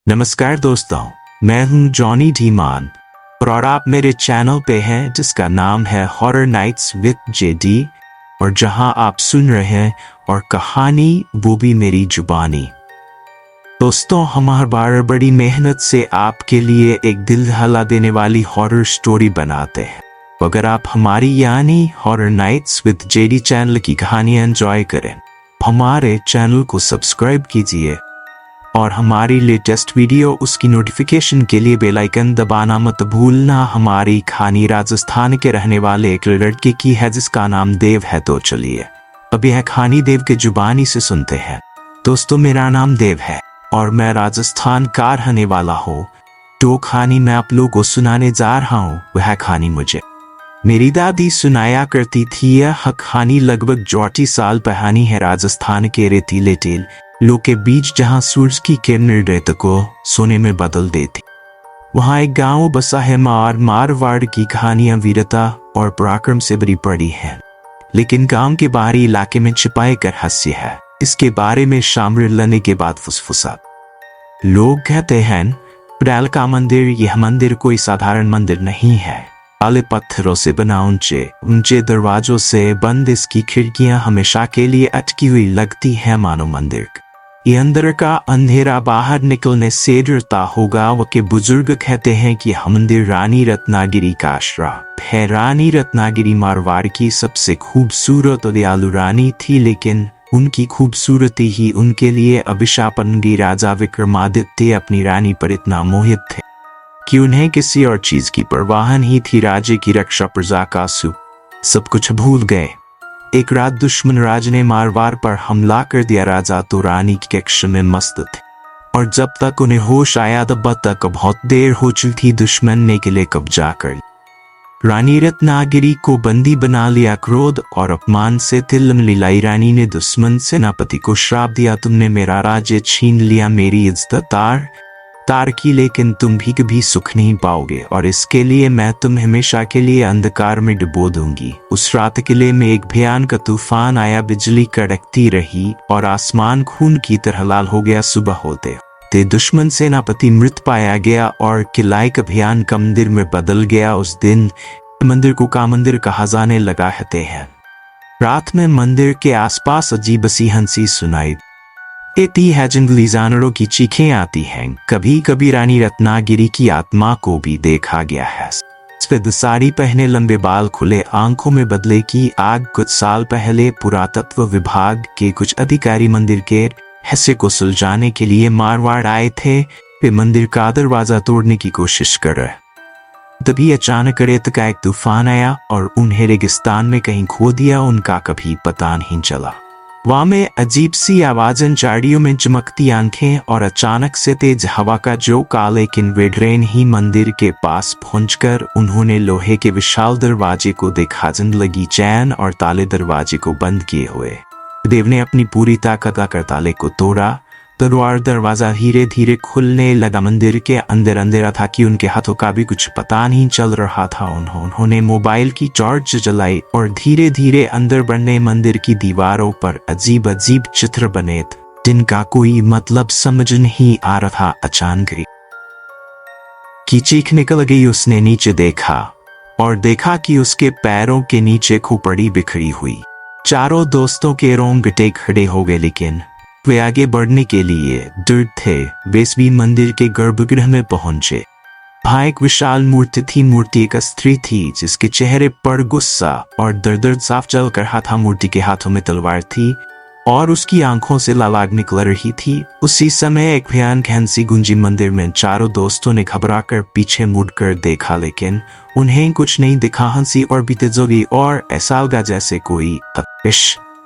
नमस्कार दोस्तों, मैं हूं जॉनी डी मान और आप मेरे चैनल पे हैं जिसका नाम है हॉरर नाइट्स विद जेडी और जहां आप सुन रहे हैं और कहानी वो भी मेरी जुबानी। दोस्तों, हम हर बार बड़ी मेहनत से आपके लिए एक दिल दहला देने वाली हॉरर स्टोरी बनाते हैं। अगर आप हमारी यानी horror nights with JD channel की कहानियां एंजॉय करें, हमारे चैनल को सब्सक्राइब कीजिए और हमारी लेटेस्ट वीडियो उसकी नोटिफिकेशन के लिए बेल आइकन दबाना मत भूलना। हमारी कहानी राजस्थान के रहने वाले एक लड़के की है जिसका नाम देव है। तो चलिए अब यह कहानी देव के जुबानी से सुनते हैं। दोस्तों, मेरा नाम देव है और मैं राजस्थान का रहने वाला हूँ। जो कहानी मैं आप लोगों को सुनाने जा रहा हूँ वह कहानी मुझे मेरी दादी सुनाया करती थी। यह कहानी लगभग 40 साल पुरानी है। राजस्थान के रेतीले टीलों के बीच जहां सूरज की किरणें रेत को सोने में बदल देती, वहां एक गांव बसा है। मारवाड़ की कहानियां वीरता और पराक्रम से भरी पड़ी हैं, लेकिन गांव के बाहरी इलाके में छिपाए कर रहस्य है। इसके बारे में शामिल लेने के बाद फुसफुसा। लोग कहते हैं प्रेल का मंदिर, यह मंदिर कोई साधारण मंदिर नहीं है। काले पत्थरों से बना ऊंचे दरवाजों से बंद इसकी खिड़कियां हमेशा के लिए अटकी हुई लगती है, मानो मंदिर ये अंदर का अंधेरा बाहर निकलने से डरता होगा। वो के बुजुर्ग कहते हैं कि यह मंदिर रानी रत्नागिरी का आश्रय है। रानी रत्नागिरी मारवाड़ की सबसे खूबसूरत और दयालु रानी थी, लेकिन उनकी खूबसूरती ही उनके लिए अभिशाप बन गई। राजा विक्रमादित्य अपनी रानी पर इतना मोहित थे कि उन्हें किसी और चीज की परवाह नहीं थी। राज्य की रक्षा, प्रजा का सुख सब कुछ भूल गए। एक रात दुश्मन राज ने मारवाड़ पर हमला कर दिया। राजा तो रानी के कक्ष में मस्त थे और जब तक उन्हें होश आया तब तक बहुत देर हो चुकी थी। दुश्मन ने किले कब्जा कर लिया। रानी रत्नागिरी को बंदी बना लिया। क्रोध और अपमान से तिलमिलाई रानी ने दुश्मन सेनापति को श्राप दिया, तुमने मेरा राज्य छीन लिया, मेरी इज्जत तार की, लेकिन तुम भी कभी सुख नहीं पाओगे और इसके लिए मैं तुम हमेशा के लिए अंधकार में डुबो दूंगी। उस रात किले में एक भयानक तूफान आया, बिजली कड़कती रही और आसमान खून की तरह लाल हो गया। सुबह होते दुश्मन सेनापति मृत पाया गया और किला एक भयानक मंदिर में बदल गया। उस दिन मंदिर को का मंदिर कहा जाने लगा है। रात में मंदिर के आसपास अजीब सी हंसी सुनाई देती है, जंगली जानवरों की चीखें आती हैं। कभी कभी रानी रत्नागिरी की आत्मा को भी देखा गया है। सफेद साड़ी पहने, लंबे बाल, खुले आंखों में बदले की आग। कुछ साल पहले पुरातत्व विभाग के कुछ अधिकारी मंदिर के रहस्य को सुलझाने के लिए मारवाड़ आए थे। वे मंदिर का दरवाजा तोड़ने की कोशिश कर रहे। तभी अचानक रेत का एक तूफान आया और उन्हें रेगिस्तान में कहीं खो दिया। उनका कभी पता नहीं चला। वहां में अजीब सी आवाजें, झाड़ियों में चमकती आंखें और अचानक से तेज हवा का झोंका। लेकिन वे ट्रेन ही मंदिर के पास पहुंचकर उन्होंने लोहे के विशाल दरवाजे को देखा, जंग लगी चैन और ताले दरवाजे को बंद किए हुए। देव ने अपनी पूरी ताकत कर ताले को तोड़ा। दरवाजा धीरे धीरे खुलने लगा। मंदिर के अंदर अंधेरा था कि उनके हाथों का भी कुछ पता नहीं चल रहा था। उन्होंने मोबाइल की टॉर्च जलाई और धीरे धीरे अंदर बढ़ने मंदिर की दीवारों पर अजीब अजीब चित्र बने जिनका कोई मतलब समझ नहीं आ रहा था। अचानक की चीख निकल गई। उसने नीचे देखा और देखा कि उसके पैरों के नीचे खोपड़ी बिखरी हुई। चारों दोस्तों के रोंगटे खड़े हो गए, लेकिन वे आगे बढ़ने के लिए डर थे। वे भी मंदिर के गर्भगृह में पहुंचे। वहां एक विशाल मूर्ति थी। मूर्ति एक स्त्री थी जिसके चेहरे पर गुस्सा और दर्द साफ चल कर रहा था। मूर्ति के हाथों में तलवार थी और उसकी आंखों से लालाग निकल रही थी। उसी समय एक भयानक हंसी गूंजी मंदिर में। चारों दोस्तों ने घबराकर पीछे मुड़कर देखा, लेकिन उन्हें कुछ नहीं दिखा। हंसी और भी तेज हो गई और ऐसा लगा जैसे कोई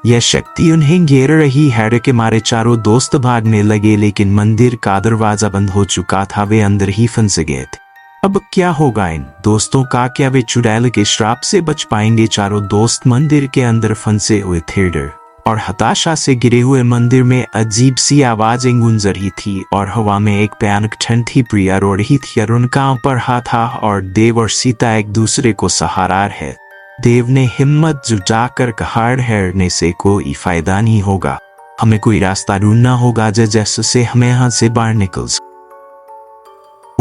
यह शक्ति उन्हें घेर रही है। के मारे चारों दोस्त भागने लगे, लेकिन मंदिर का दरवाजा बंद हो चुका था। वे अंदर ही फंस गए थे। अब क्या होगा इन दोस्तों का? क्या वे चुड़ैल के श्राप से बच पाएंगे? चारों दोस्त मंदिर के अंदर फंसे हुए थे। डर और हताशा से गिरे हुए मंदिर में अजीब सी आवाजें गूंज रही थी और हवा में एक भयानक ठंड थी। प्रिया रो रही थी और उनका ऊपर हाथ था और देव और सीता एक दूसरे को सहारा है। देव ने हिम्मत जुटाकर कहा, हारने से कोई फायदा नहीं होगा, हमें कोई रास्ता ढूंढना होगा जैसे हम यहाँ से बाहर निकल।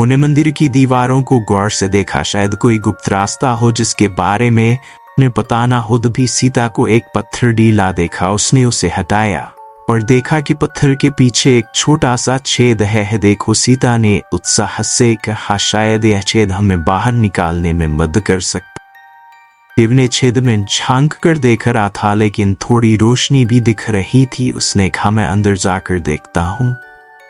उन्हें मंदिर की दीवारों को गौर से देखा, शायद कोई गुप्त रास्ता हो जिसके बारे में उन्हें पता ना हो। तभी सीता को एक पत्थर ढीला देखा। उसने उसे हटाया और देखा कि पत्थर के पीछे एक छोटा सा छेद है। देखो, सीता ने उत्साह से कहा, शायद यह छेद हमें बाहर निकालने में मदद कर सकता। देव ने छेद में झांक कर देख रहा था, लेकिन थोड़ी रोशनी भी दिख रही थी। उसने कहा, मैं अंदर जाकर देखता हूँ,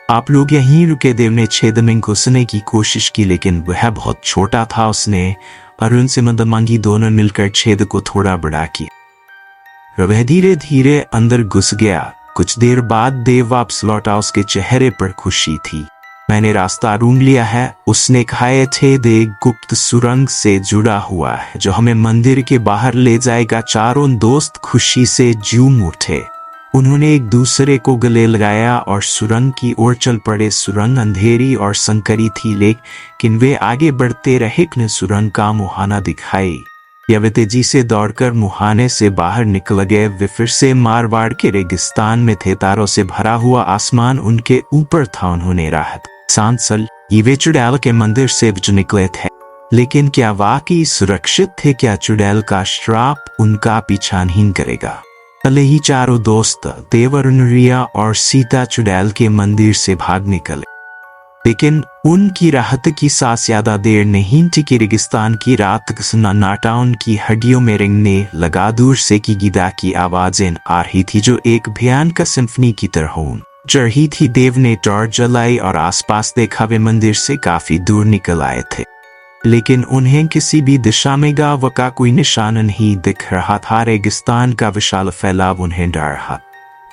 आप लोग यहीं रुके। देव ने छेद में घुसने की कोशिश की, लेकिन वह बहुत छोटा था। उसने और उनसे मदद मांगी। दोनों मिलकर छेद को थोड़ा बड़ा किया। वह धीरे धीरे अंदर घुस गया। कुछ देर बाद देव वापस लौटा। उसके चेहरे पर खुशी थी। मैंने रास्ता ढूंढ लिया है, उसने कहा। यह छेद एक गुप्त सुरंग से जुड़ा हुआ है जो हमें मंदिर के बाहर ले जाएगा। चारों दोस्त खुशी से झूम उठे। उन्होंने एक दूसरे को गले लगाया और सुरंग की ओर चल पड़े। सुरंग अंधेरी और संकरी थी, लेकिन वे आगे बढ़ते रहे। ने सुरंग का मुहाना दिखाई। वे तेजी से दौड़कर मुहाने से बाहर निकल गए। वे फिर से मारवाड़ के रेगिस्तान में थे। तारों से भरा हुआ आसमान उनके ऊपर था। उन्होंने राहत सांसल ये चुड़ैल के मंदिर से निकले थे, लेकिन क्या वाकई सुरक्षित थे? क्या चुड़ैल का श्राप उनका पीछा नहीं करेगा? कल ही चारों दोस्त देव, रिया और सीता चुड़ैल के मंदिर से भाग निकले, लेकिन उनकी राहत की सांस ज्यादा देर नहीं टिकी। रेगिस्तान की रात सन्नाटा उनकी हड्डियों में रेंगने लगा। दूर से की गिदा की आवाजें आ रही थी जो एक भयानक सिम्फनी की तरह चढ़ रही थी। देव ने टॉर्च जलाई और आसपास देखा। वे मंदिर से काफी दूर निकल आए थे, लेकिन उन्हें किसी भी दिशा में गांव का कोई निशान नहीं दिख रहा था। रेगिस्तान का विशाल फैलाव उन्हें डर रहा।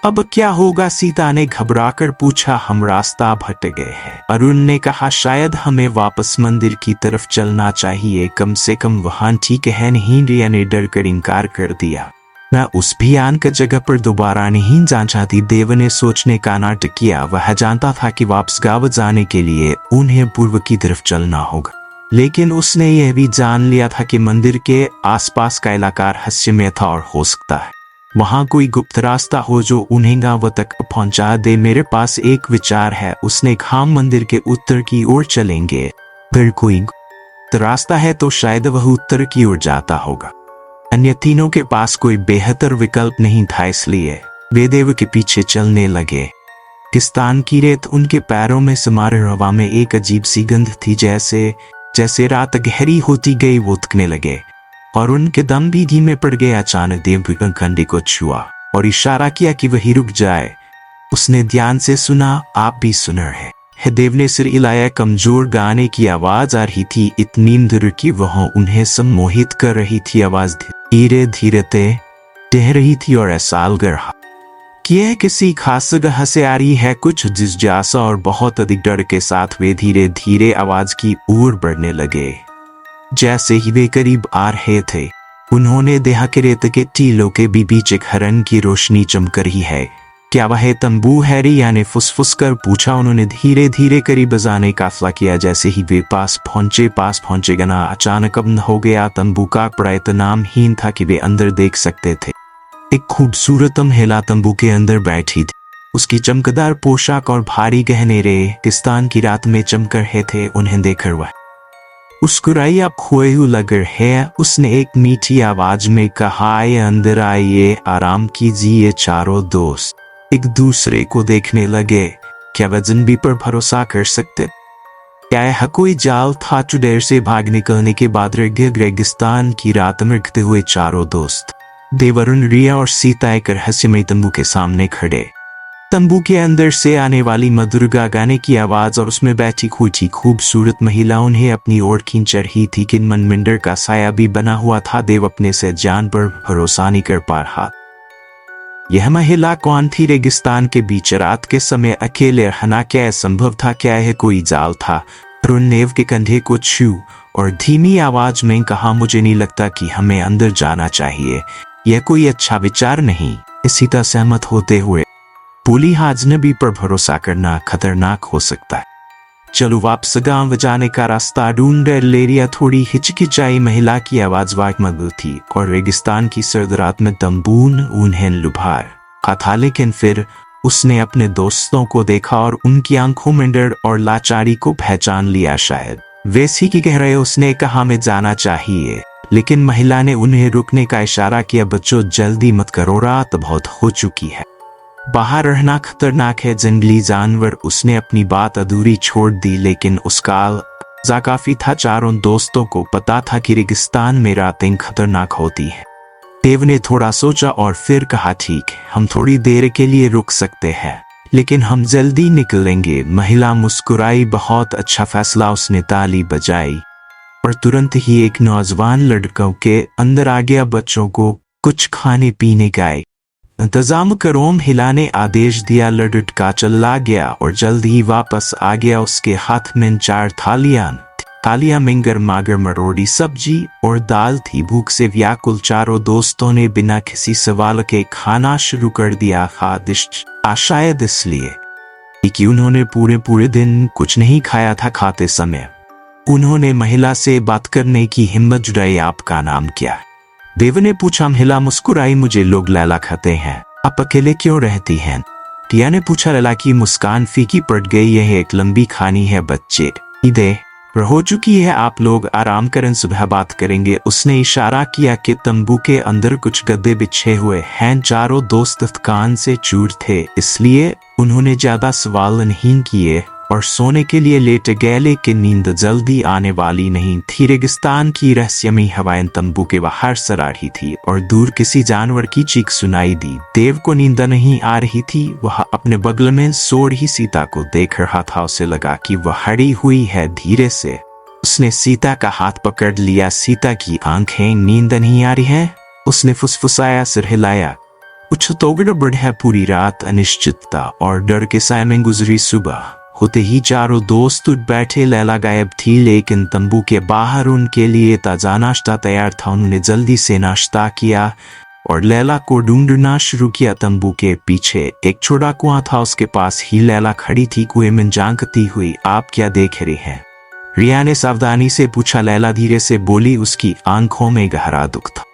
अब क्या होगा? सीता ने घबराकर पूछा। हम रास्ता भटक गए हैं। अरुण ने कहा, शायद हमें वापस मंदिर की तरफ चलना चाहिए, कम से कम वहां ठीक है। नहीं, रिया ने डर कर इनकार कर दिया। मैं उस भयानक जगह पर दोबारा नहीं जाना चाहती। देव ने सोचने का नाटक किया। वह जानता था कि वापस गांव जाने के लिए उन्हें पूर्व की तरफ चलना होगा, लेकिन उसने यह भी जान लिया था कि मंदिर के आसपास का इलाका रहस्यमय था और हो सकता है वहां कोई गुप्त रास्ता हो जो उन्हें गांव तक पहुंचा दे। मेरे पास एक विचार है, उसने कहा। मंदिर के उत्तर की ओर चलेंगे। फिर कोई रास्ता है तो शायद वह उत्तर की ओर जाता होगा। अन्य तीनों के पास कोई बेहतर विकल्प नहीं था, इसलिए वे देव के पीछे चलने लगे। किस्तान की रेत उनके पैरों में समा रही। हवा में एक अजीब सी गंध थी। जैसे जैसे रात गहरी होती गई वो थकने लगे और उनके दम भी धीमे पड़ गए। अचानक देव कंधे को छुआ और इशारा किया कि वही रुक जाए। उसने ध्यान से सुना। आप भी सुन रहे हैं? देव ने सिर हिलाया। कमजोर गाने की आवाज आ रही थी, इतनी मधुर कि वह उन्हें सम्मोहित कर रही थी। आवाज धीरे धीरे तह रही थी और ऐसा लग रहा कि यह किसी खास जगह से आ रही है। कुछ जिज्ञासा और बहुत अधिक डर के साथ वे धीरे धीरे आवाज की ओर बढ़ने लगे। जैसे ही वे करीब आ रहे थे, उन्होंने देखा कि रेत के टीलों के बीच एक हिरन की रोशनी चमक रही है। क्या वह तंबू है? रिया ने फुसफुस कर पूछा। उन्होंने धीरे धीरे करीब जाने का फैसला किया। जैसे ही वे पास पहुंचे गना अचानक बंद हो गया। तंबू का कपड़ा इतना हीन था कि वे अंदर देख सकते थे। एक खूबसूरत महिला तंबू के अंदर बैठी थी। उसकी चमकदार पोशाक और भारी गहने रेगिस्तान की रात में चमक रहे थे। उन्हें देखकर वह मुस्कुराई। आप खोए हुए लग रहे हैं, उसने एक मीठी आवाज में कहा। अंदर आइए, आराम कीजिए। चारों दोस्त एक दूसरे को देखने लगे। क्या वह जिंदगी पर भरोसा कर सकते? क्या यह कोई जाल था? चुड़ैल से भाग निकलने के बाद रेगिस्तान की रात में रुकते हुए चारों दोस्त देवरुण, रिया और सीता एक रहस्यमय तंबू के सामने खड़े। तंबू के अंदर से आने वाली मधुर गाने की आवाज और उसमें बैठी हुई खूबसूरत महिला उन्हें अपनी ओर खींच रही थी। कि मनमिंडर का साया भी बना हुआ था। देव अपने से जान पर भरोसा नहीं कर पा रहा। यह महिला कौन थी? रेगिस्तान के बीच रात के समय अकेले रहना क्या संभव था? क्या यह कोई जाल था? अरुण ने के कंधे को छू और धीमी आवाज में कहा, मुझे नहीं लगता कि हमें अंदर जाना चाहिए। यह कोई अच्छा विचार नहीं। सीता सहमत होते हुए बोली, अजनबी पर भरोसा करना खतरनाक हो सकता है। चलो वापस गांव जाने का रास्ता ढूंढे। लेरिया थोड़ी हिचकिचाई। महिला की आवाज मधुर थी और रेगिस्तान की सर्द रात में तंबू उन्हें लुभा रहा था, लेकिन फिर उसने अपने दोस्तों को देखा और उनकी आंखों में डर और लाचारी को पहचान लिया। शायद वैसी की कह रहे उसने कहा हमें जाना चाहिए, लेकिन महिला ने उन्हें रुकने का इशारा किया। बच्चों जल्दी मत करो, रात बहुत हो चुकी है, बाहर रहना खतरनाक है, जंगली जानवर। उसने अपनी बात अधूरी छोड़ दी, लेकिन उसका जा काफी था। चारों दोस्तों को पता था कि रेगिस्तान में रातें खतरनाक होती हैं। देव ने थोड़ा सोचा और फिर कहा ठीक है, हम थोड़ी देर के लिए रुक सकते हैं, लेकिन हम जल्दी निकलेंगे। महिला मुस्कुराई, बहुत अच्छा फैसला। उसने ताली बजाई और तुरंत ही एक नौजवान लड़कों के अंदर आ गया। बच्चों को कुछ खाने पीने का इंतजाम करो, महिला ने आदेश दिया। लड़का चला गया और जल्द ही वापस आ गया। उसके हाथ में 4 थालियां में गर्मा-गर्म रोटी, सब्जी और दाल थी। भूख से व्याकुल चारों दोस्तों ने बिना किसी सवाल के खाना शुरू कर दिया। स्वादिष्ट शायद इसलिए कि उन्होंने पूरे दिन कुछ नहीं खाया था। खाते समय उन्होंने महिला से बात करने की हिम्मत जुटाई। आपका नाम क्या है? देव ने पूछा। महिला मुस्कुराई, मुझे लोग लैला कहते हैं। आप अकेले क्यों रहती हैं? टिया ने पूछा। लैला की मुस्कान फीकी पड़ गई। यह एक लंबी कहानी है बच्चे, ईदे हो चुकी है, आप लोग आराम करें, सुबह बात करेंगे। उसने इशारा किया कि तंबू के अंदर कुछ गद्दे बिछे हुए हैं। चारों दोस्त थकान से चूर थे, इसलिए उन्होंने ज्यादा सवाल नहीं किए और सोने के लिए लेट गए, लेकिन नींद जल्दी आने वाली नहीं थी। रेगिस्तान की रहस्यमयी हवाएं तंबू के बाहर सरा रही थी और दूर किसी जानवर की चीख सुनाई दी। देव को नींद नहीं आ रही थी, वह अपने बगल में सो रही सीता को देख रहा था। उसे लगा कि वह हड़ी हुई है। धीरे से उसने सीता का हाथ पकड़ लिया। सीता की आंखें, नींद नहीं आ रही है? उसने फुसफुसाया, सिर हिलाया। कुछ तो गड़बड़ है। पूरी रात अनिश्चितता और डर के साए में गुजरी। सुबह होते ही चारों दोस्त उठ बैठे। लैला गायब थी, लेकिन तंबू के बाहर उनके लिए ताजा नाश्ता तैयार था। उन्होंने जल्दी से नाश्ता किया और लैला को ढूंढना शुरू किया। तंबू के पीछे एक छोटा कुआं था, उसके पास ही लैला खड़ी थी, कुएं में झांकती हुई। आप क्या देख रहे हैं? रिया ने सावधानी से पूछा। लैला धीरे से बोली, उसकी आंखों में गहरा दुख था।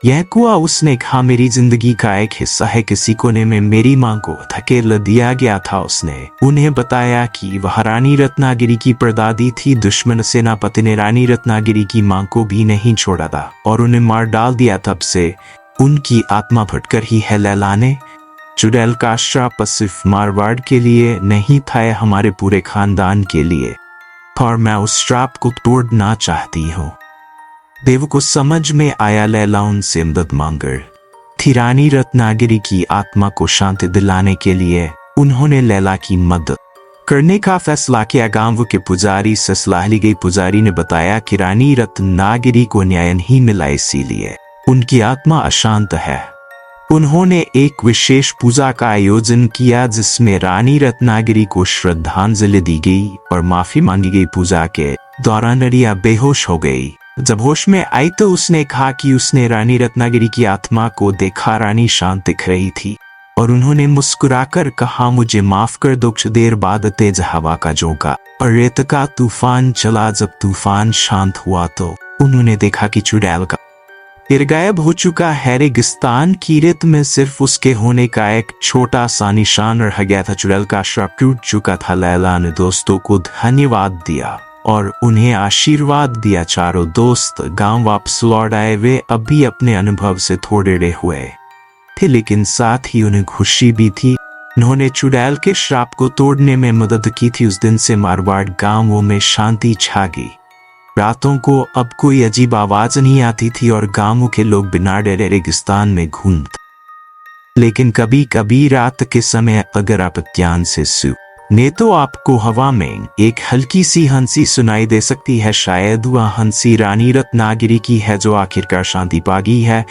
यह कुआं, उसने कहा, मेरी जिंदगी का एक हिस्सा है। किसी कोने में मेरी मां को धकेल दिया गया था। उसने उन्हें बताया कि वह रानी रत्नागिरी की परदादी थी। दुश्मन सेनापति ने रानी रत्नागिरी की मां को भी नहीं छोड़ा था और उन्हें मार डाल दिया। तब से उनकी आत्मा भटक रही है। लैला ने चुड़ैल का श्राप सिर्फ मारवाड़ के लिए नहीं था, यह हमारे पूरे खानदान के लिए, और मैं उस श्राप को तोड़ना चाहती हूँ। देव को समझ में आया। लैला उनसे मदद मांग थी। रानी रत्नागिरी की आत्मा को शांति दिलाने के लिए उन्होंने लैला की मदद करने का फैसला किया। गांव के पुजारी से सलाह ली गई। पुजारी ने बताया कि रानी रत्नागिरी को न्याय नहीं मिला, इसीलिए उनकी आत्मा अशांत है। उन्होंने एक विशेष पूजा का आयोजन किया, जिसमें रानी रत्नागिरी को श्रद्धांजलि दी गई और माफी मांगी गई। पूजा के दौरान रिया बेहोश हो गई। जब होश में आई तो उसने कहा कि उसने रानी रत्नागिरी की आत्मा को देखा। रानी शांत दिख रही थी और उन्होंने मुस्कुराकर कहा, मुझे माफ कर दो। कुछ देर बाद तेज हवा का झोंका और रेत का तूफान चला। जब तूफान शांत हुआ तो उन्होंने देखा कि चुड़ैल का सिर गायब हो चुका है। रेगिस्तान की रेत में सिर्फ उसके होने का एक छोटा सा निशान रह गया था। चुड़ैल का श्राप टूट चुका था। लैला ने दोस्तों को धन्यवाद दिया और उन्हें आशीर्वाद दिया। चारों दोस्त गांव वापस लौट आए। वे अभी अपने अनुभव से थोड़े डरे हुए थे, लेकिन साथ ही उन्हें खुशी भी थी। उन्होंने चुड़ैल के श्राप को तोड़ने में मदद की थी। उस दिन से मारवाड़ गांवों में शांति छा गई। रातों को अब कोई अजीब आवाज नहीं आती थी और गांवों के लोग बिना डरे रेगिस्तान में घूमते। लेकिन कभी कभी रात के समय अगर आप ध्यान से ने तो आपको हवा में एक हल्की सी हंसी सुनाई दे सकती है। शायद वह हंसी रानी रत्नागिरी की है, जो आखिरकार शांति पा गई है।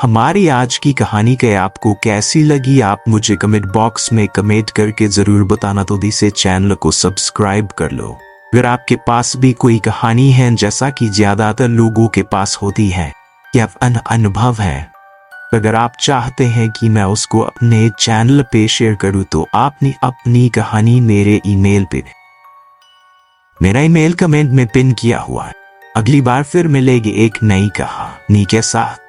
हमारी आज की कहानी के आपको कैसी लगी, आप मुझे कमेंट बॉक्स में कमेंट करके जरूर बताना। तो इसे चैनल को सब्सक्राइब कर लो। अगर आपके पास भी कोई कहानी है, जैसा कि ज्यादातर लोगों के पास होती है, या अनुभव है, अगर आप चाहते हैं कि मैं उसको अपने चैनल पे शेयर करूं, तो आपने अपनी कहानी मेरे ईमेल पे, मेरा ईमेल कमेंट में पिन किया हुआ है। अगली बार फिर मिलेगी एक नई कहानी के साथ।